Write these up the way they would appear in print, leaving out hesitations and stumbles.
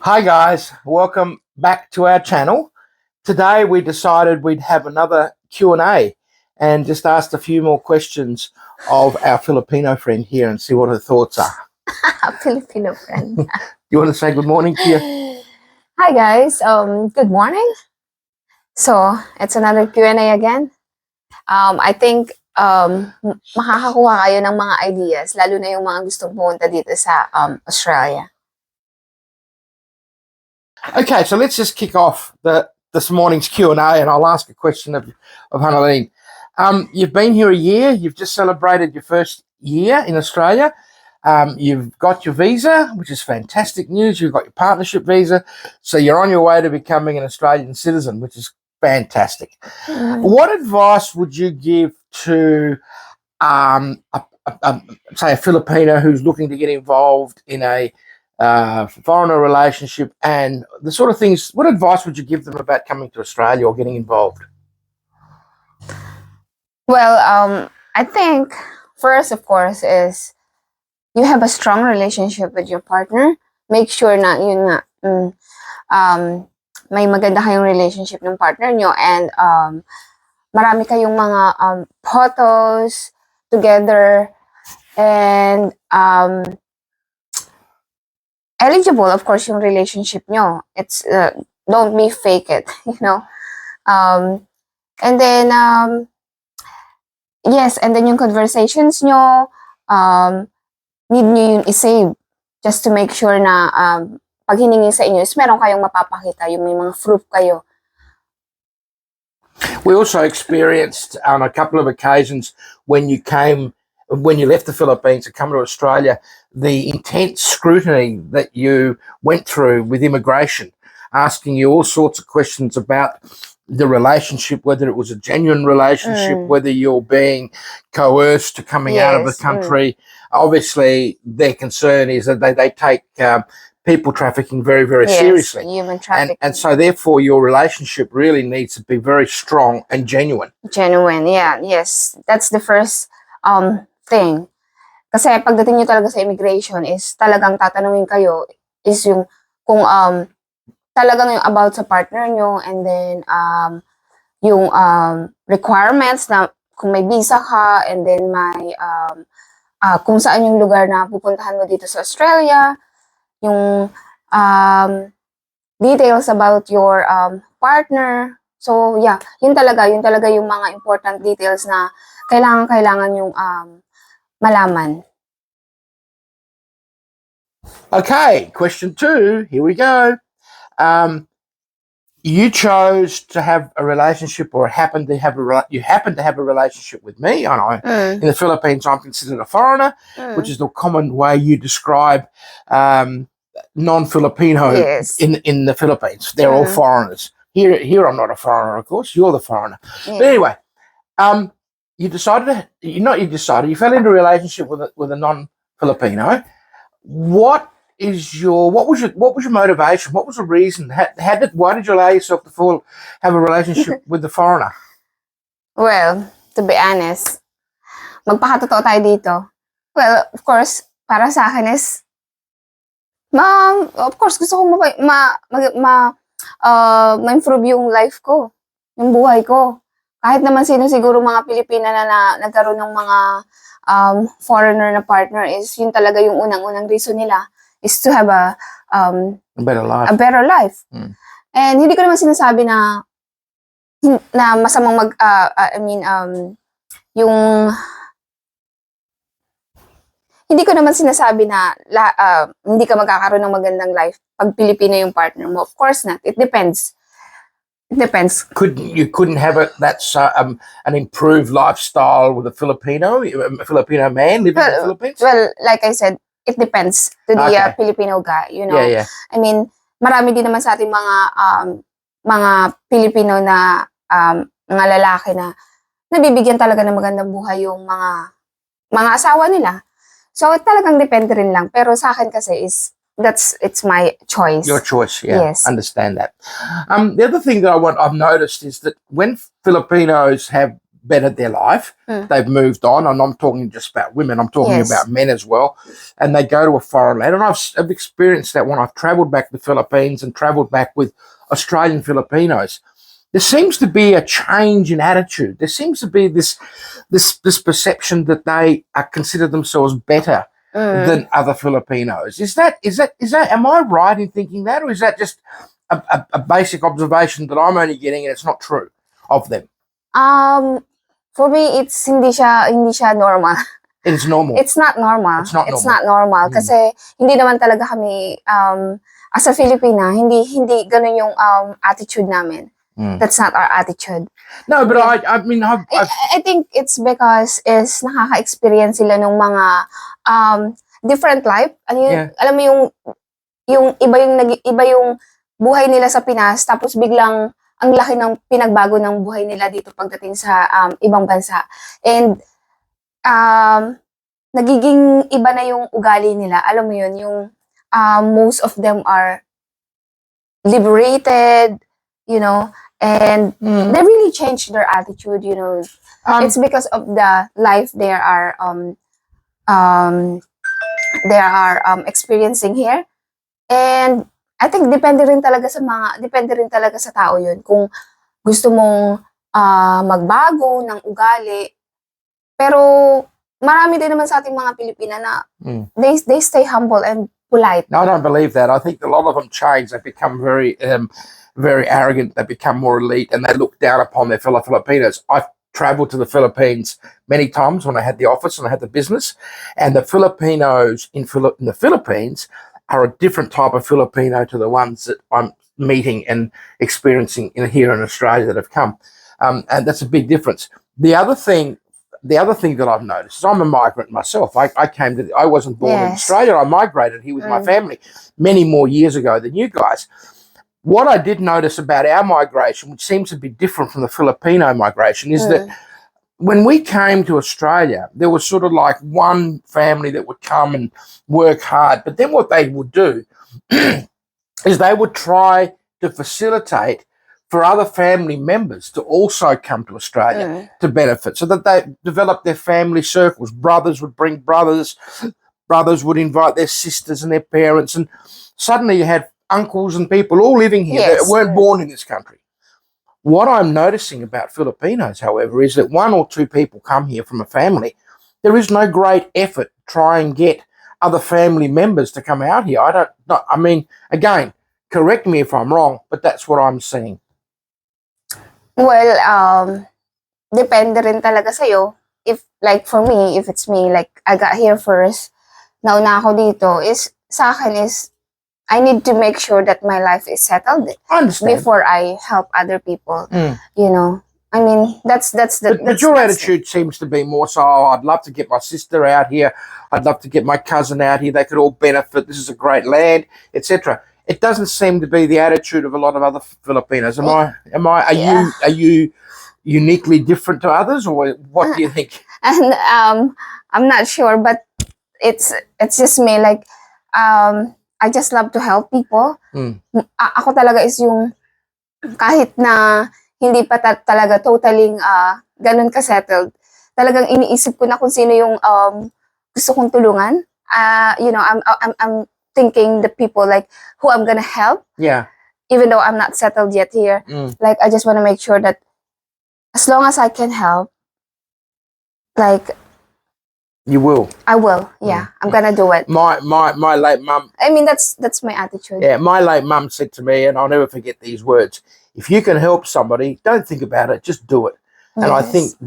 Hi guys, welcome back to our channel. Today we decided we'd have another Q&A and just asked a few more questions of our Filipino friend here and see what her thoughts are. Filipino friend. You want to say good morning to you? Hi guys, good morning. So, it's another Q&A again. I think makakakuha kayo ng mga ideas, lalo na yung mga gustong pumunta dito sa Australia. Okay, so let's just kick off this morning's Q&A and I'll ask a question of Honeylene. You've been here a year, you've just celebrated your first year in Australia. You've got your visa, which is fantastic news. You've got your partnership visa. So you're on your way to becoming an Australian citizen, which is fantastic. What advice would you give to, say, a Filipino who's looking to get involved in a foreigner relationship and the sort of things, what advice would you give them about coming to Australia or getting involved? Well, I think first, of course, is you have a strong relationship with your partner. Make sure na yun nga, may maganda kayong relationship ng partner nyo and marami kayong mga photos together and eligible, of course, yung relationship nyo. It's, don't be fake it, you know. And then, yes, and then yung conversations nyo, need nyo yun i-save just to make sure na pag hiningi sa inyo is meron kayong mapapakita, yung may mga proof kayo. We also experienced on a couple of occasions when you left the Philippines to come to Australia, the intense scrutiny that you went through with immigration, asking you all sorts of questions about the relationship, whether it was a genuine relationship, whether you're being coerced to coming out of the country. Obviously, their concern is that they take people trafficking very, very seriously. Human trafficking. And so, therefore, your relationship really needs to be very strong and genuine. Genuine, yeah. Yes. That's the first thing. Kasi pagdating nyo talaga sa immigration is talagang tatanungin kayo is yung kung talagang yung about sa partner nyo and then yung requirements na kung may visa ka and then may kung saan yung lugar na pupuntahan mo dito sa Australia, yung details about your partner. So yeah, yun talaga yung mga important details na kailangan yung malaman. Okay, question 2. Here we go. You chose to have a relationship, or you happen to have a relationship with me. I know in the Philippines I'm considered a foreigner, which is the common way you describe non-Filipino in the Philippines. They're all foreigners. Here I'm not a foreigner, of course. You're the foreigner. But anyway, you fell into a relationship with a non-Filipino. What was your motivation? What was the reason? Why did you allow yourself to have a relationship with the foreigner? Well, to be honest, magpakatotoo tayo dito. Well, of course, para sa akin is, of course, gusto ko ma-improve yung life ko, yung buhay ko. Kahit naman sino siguro mga Pilipina na nagkaroon ng mga foreigner na partner is yun talaga yung unang reason nila is to have a better life. And hindi ko naman sinasabi na masamang hindi ko naman sinasabi na hindi ka magkakaroon ng magandang life pag Pilipino yung partner mo. Of course not. It depends. It depends. You couldn't have that's an improved lifestyle with a Filipino man living in the Philippines? Well, like I said, it depends to the Filipino guy, you know. Yeah. I mean, marami din naman sa ating mga Pilipino na mga lalaki na nabibigyan talaga ng magandang buhay yung mga asawa nila. So, talagang depende rin lang. Pero sa akin kasi it's my choice. Your choice, yeah. Yes. Understand that. The other thing that I've noticed is that when Filipinos have bettered their life. They've moved on, and I'm talking just about women. I'm talking about men as well. And they go to a foreign land. And I've experienced that when I've travelled back to the Philippines and travelled back with Australian Filipinos. There seems to be a change in attitude. There seems to be this perception that they consider themselves better than other Filipinos. Is that? Am I right in thinking that, or is that just a basic observation that I'm only getting and it's not true of them? For me, it's hindi siya normal. It's normal. It's not normal. It's not normal. It's not normal kasi hindi naman talaga kami as a Filipina, hindi ganun yung attitude namin. That's not our attitude. No, but I mean, I think it's because is nakaka-experience sila ng mga different life. Alam mo yung iba yung buhay nila sa Pinas, tapos biglang ang laki ng pinagbago ng buhay nila dito pagdating sa ibang bansa. And nagiging iba na yung ugali nila. Alam mo yun, yung most of them are liberated, you know, and they really changed their attitude, you know. It's because of the life they are experiencing here. And I think depende rin talaga sa tao yun. Kung gusto mong magbago ng ugali. Pero marami din naman sa ating mga Pilipina na they stay humble and polite. No, I don't believe that. I think a lot of them change. They become very arrogant. They become more elite, and they look down upon their fellow Filipinos. I've travelled to the Philippines many times when I had the office and I had the business, and the Filipinos in the Philippines are a different type of Filipino to the ones that I'm meeting and experiencing here in Australia that have come, and that's a big difference. The other thing that I've noticed is I'm a migrant myself. I wasn't born in Australia. I migrated here with my family many more years ago than you guys. What I did notice about our migration, which seems to be different from the Filipino migration, is that when we came to Australia, there was sort of like one family that would come and work hard. But then what they would do is they would try to facilitate for other family members to also come to Australia to benefit, so that they developed their family circles. Brothers would bring brothers, brothers would invite their sisters and their parents, and suddenly you had uncles and people all living here that weren't born in this country. What I'm noticing about Filipinos, however, is that one or two people come here from a family. There is no great effort to try and get other family members to come out here. I mean, again, correct me if I'm wrong, but that's what I'm seeing. Well, depende rin talaga sa'yo. If, like, for me, if it's me, like, I got here first, nauna ako dito, sa akin is, I need to make sure that my life is settled before I help other people. You know, I mean, that's But your attitude seems to be more so, I'd love to get my sister out here. I'd love to get my cousin out here. They could all benefit. This is a great land, etc. It doesn't seem to be the attitude of a lot of other Filipinos. Are you uniquely different to others, or what do you think? And I'm not sure, but it's just me. Like, I just love to help people. Ako talaga is yung kahit na hindi pa talaga totally ganun ka-settled, talagang iniisip ko na kung sino yung gusto kong tulungan. You know, I'm thinking the people like who I'm gonna help. Yeah. Even though I'm not settled yet here, like I just want to make sure that as long as I can help, like. You will. I will. Yeah, I'm gonna do it. My late mum. I mean, that's my attitude. Yeah, my late mum said to me, and I'll never forget these words: "If you can help somebody, don't think about it, just do it." And I think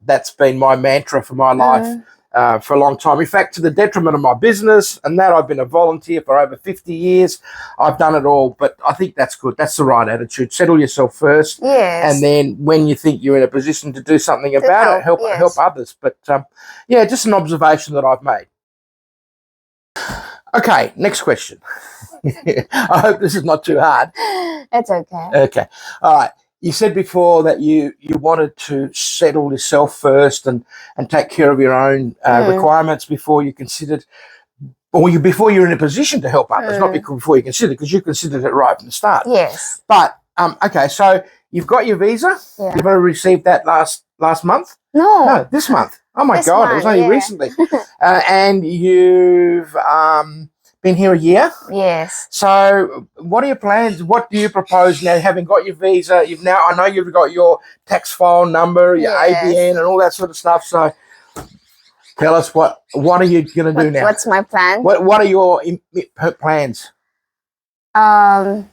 that's been my mantra for my life for a long time. In fact, to the detriment of my business and that, I've been a volunteer for over 50 years. I've done it all, but I think that's good. That's the right attitude. Settle yourself first, and then when you think you're in a position to do something about it, help others. But yeah, just an observation that I've made. Okay, next question. I hope this is not too hard. It's okay. Okay, all right. You said before that you wanted to settle yourself first and take care of your own requirements before you considered, before you're in a position to help others, not before you considered, because you considered it right from the start. Yes. But okay, so you've got your visa. Yeah. You've already received that last last month? No, No, this month. Oh my This God, it was month, only yeah. recently. And you've been here a year. yes. So what are your plans? What do you propose now, having got your visa? I know you've got your tax file number, your Yes. ABN and all that sort of stuff. So tell us what are you going to do now? What's my plan? What are your plans? I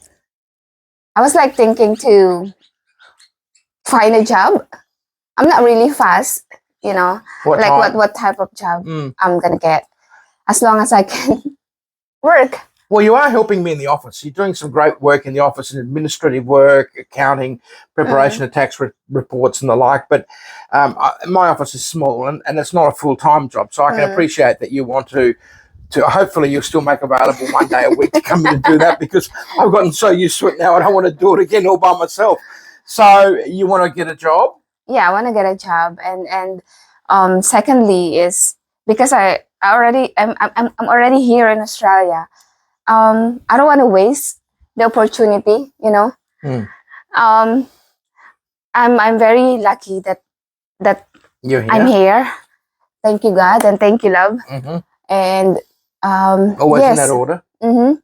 was like thinking to find a job. I'm not really fast, you know, What like time? what type of job Mm. I'm gonna get, as long as I can work. Well, you are helping me in the office. You're doing some great work in the office and administrative work, accounting, preparation of tax reports and the like. But my office is small and it's not a full-time job. So I can appreciate that you want to hopefully you'll still make available one day a week to come in and do that, because I've gotten so used to it now. I don't want to do it again all by myself. So you want to get a job? Yeah, I want to get a job, and secondly is because I'm already here in Australia. I don't want to waste the opportunity, you know. Mm. I'm very lucky that You're here. I'm here. Thank you, God, and thank you, love. Mm-hmm. And Always yes. in that order. Mm-hmm.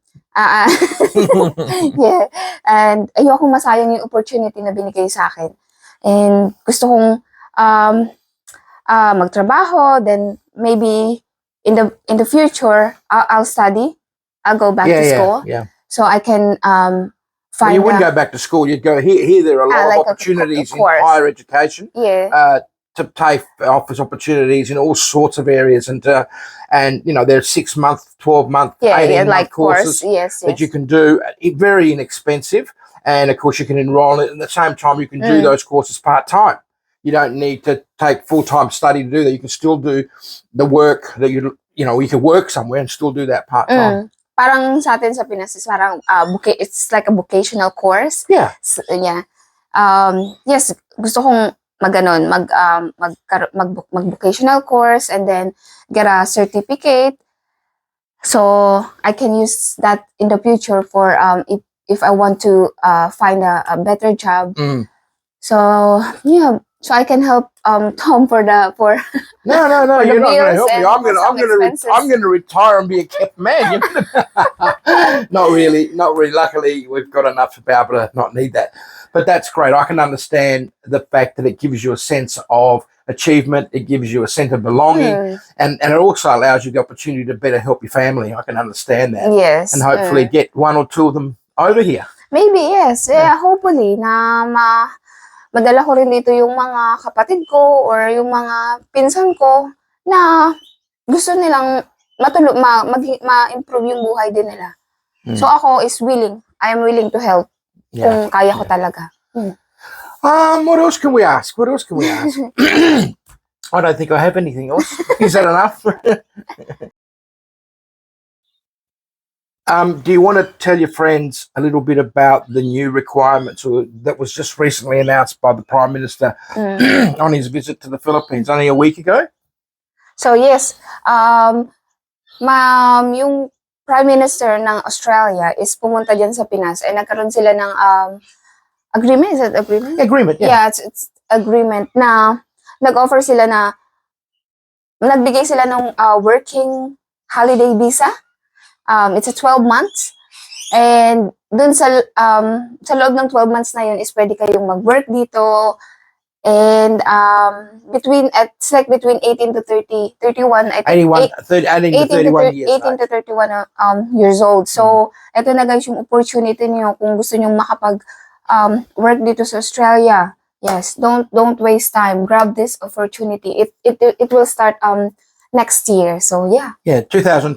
Yeah. And ayokong masayang yung opportunity na binigay sa akin. And gusto kong magtrabaho, then maybe in the future I'll study. I'll go back to school. Yeah. So I can Well, find you wouldn't go back to school. You'd go here. Here there are a lot like of opportunities a in course. higher education. Yeah. To take offers opportunities in all sorts of areas, and there's 6 month, 12 month, 18 month courses that you can do, very inexpensive, and of course you can enroll in it. At the same time, you can do those courses part time. You don't need to take full time study to do that. You can still do the work that you can work somewhere and still do that part time. Parang sa atin sa Pinas is parang it's like a vocational course. Yeah. So, yeah. Yes, gusto kong mag vocational course and then get a certificate, so I can use that in the future for if I want to find a better job. So yeah, so I can help Tom for No, for you're not going to help me. I'm going to retire and be a kept man. Not really. Luckily, we've got enough to be able to not need that. But that's great. I can understand the fact that it gives you a sense of achievement. It gives you a sense of belonging, and it also allows you the opportunity to better help your family. I can understand that. Yes. And hopefully get one or two of them over here. Maybe, yes. Yeah, hopefully na madala ko rin dito yung mga kapatid ko or yung mga pinsan ko na gusto nilang ma-improve yung buhay din nila. So ako is willing. I am willing to help kung kaya ko talaga. What else can we ask? I don't think I have anything else. Is that enough? Do you want to tell your friends a little bit about the new requirements that was just recently announced by the Prime Minister on his visit to the Philippines only a week ago? So yes, yung Prime Minister ng Australia is pumunta dyan sa Pinas and nagkaroon sila ng agreement. Is it agreement? Agreement, yeah. Yeah, it's agreement na nag-offer sila na nagbigay sila ng working holiday visa. It's a 12 months. And dun sa loob ng 12 months na yun is pwede kayong mag-work dito. And it's like between 18 to 31, I think. 18 to 31 years. 18 to 31 years old. So, ito na guys yung opportunity niyo kung gusto niyo makapag work dito sa Australia. Yes, don't waste time. Grab this opportunity. It will start next year. So yeah. Yeah, 2024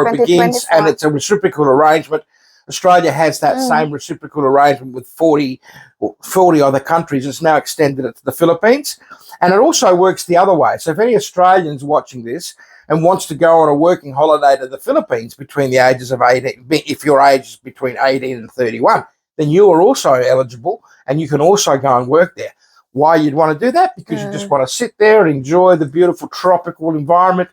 it begins, and it's a reciprocal arrangement. Australia has that same reciprocal arrangement with 40 other countries. It's now extended it to the Philippines, and it also works the other way. So if any Australians watching this and wants to go on a working holiday to the Philippines between the ages of 18, if your age is between 18 and 31, then you are also eligible, and you can also go and work there. Why you'd want to do that? Because you just want to sit there and enjoy the beautiful tropical environment,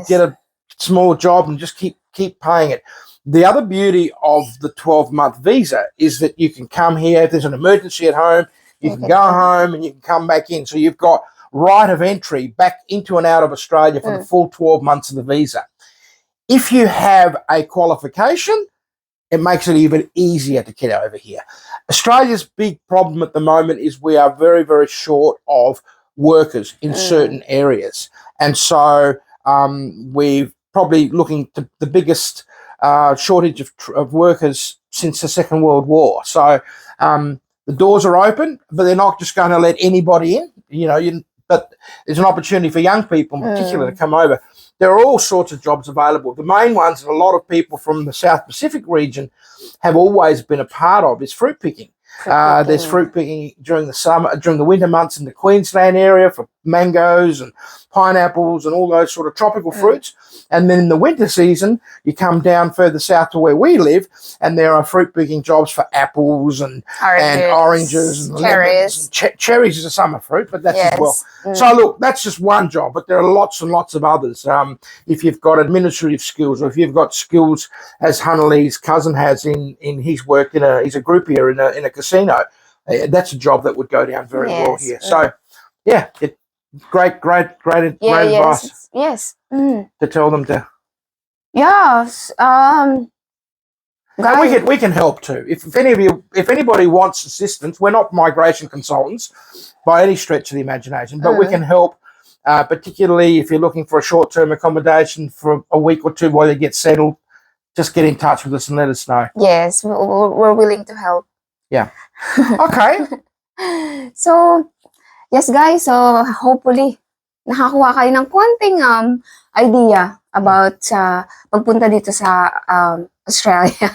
get a small job and just keep paying it. The other beauty of the 12-month visa is that you can come here if there's an emergency at home, you can go home and you can come back in. So you've got right of entry back into and out of Australia for the full 12 months of the visa. If you have a qualification, it makes it even easier to get over here. Australia's big problem at the moment is we are very, very short of workers in certain areas. And so we're probably looking to the biggest shortage of workers since the Second World War. So the doors are open, but they're not just going to let anybody in, but there's an opportunity for young people in particular to come over. There are all sorts of jobs available. The main ones that a lot of people from the South Pacific region have always been a part of is fruit picking. There's fruit picking during the winter months in the Queensland area for mangoes and pineapples and all those sort of tropical fruits. And then in the winter season, you come down further south to where we live, and there are fruit picking jobs for apples and oranges and cherries. Cherries is a summer fruit, but that's as well. So look, that's just one job, but there are lots and lots of others. If you've got administrative skills, or if you've got skills as Honeylene's cousin has in his work he's a groupier in a casino, that's a job that would go down very well here. So yeah, great advice. Yes. To tell them to. Yes. And we can help too. If anybody wants assistance, we're not migration consultants by any stretch of the imagination, but we can help. Particularly if you're looking for a short-term accommodation for a week or two while you get settled, just get in touch with us and let us know. Yes, we're willing to help. Yeah. Okay. So, yes guys, so hopefully nakakuha kayo ng konting idea about pagpunta dito sa Australia.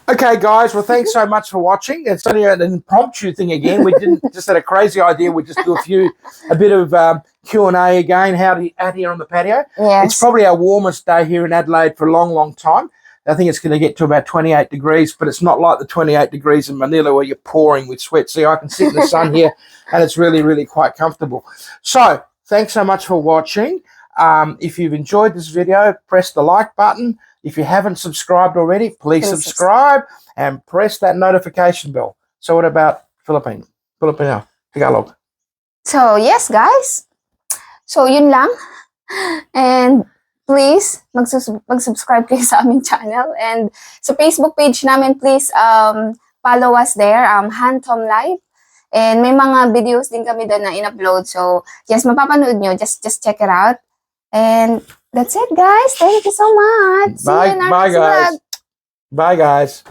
Okay, guys. Well, thanks so much for watching. It's only an impromptu thing again. We didn't just had a crazy idea. We just do a bit of Q&A again out here on the patio. Yes. It's probably our warmest day here in Adelaide for a long, long time. I think it's going to get to about 28 degrees, but it's not like the 28 degrees in Manila where you're pouring with sweat. See, I can sit in the sun here, and it's really, really quite comfortable. So, thanks so much for watching. If you've enjoyed this video, press the like button. If you haven't subscribed already, please subscribe and press that notification bell. So what about Filipino, Tagalog? So, yes guys. So, yun lang. And please, mag-subscribe kayo sa aming channel. And sa Facebook page namin, please follow us there, Hantom Live. And may mga videos din kami doon na in-upload. So, yes, mapapanood nyo. Just check it out. And that's it, guys. Thank you so much. See you in our next vlog. Bye, guys.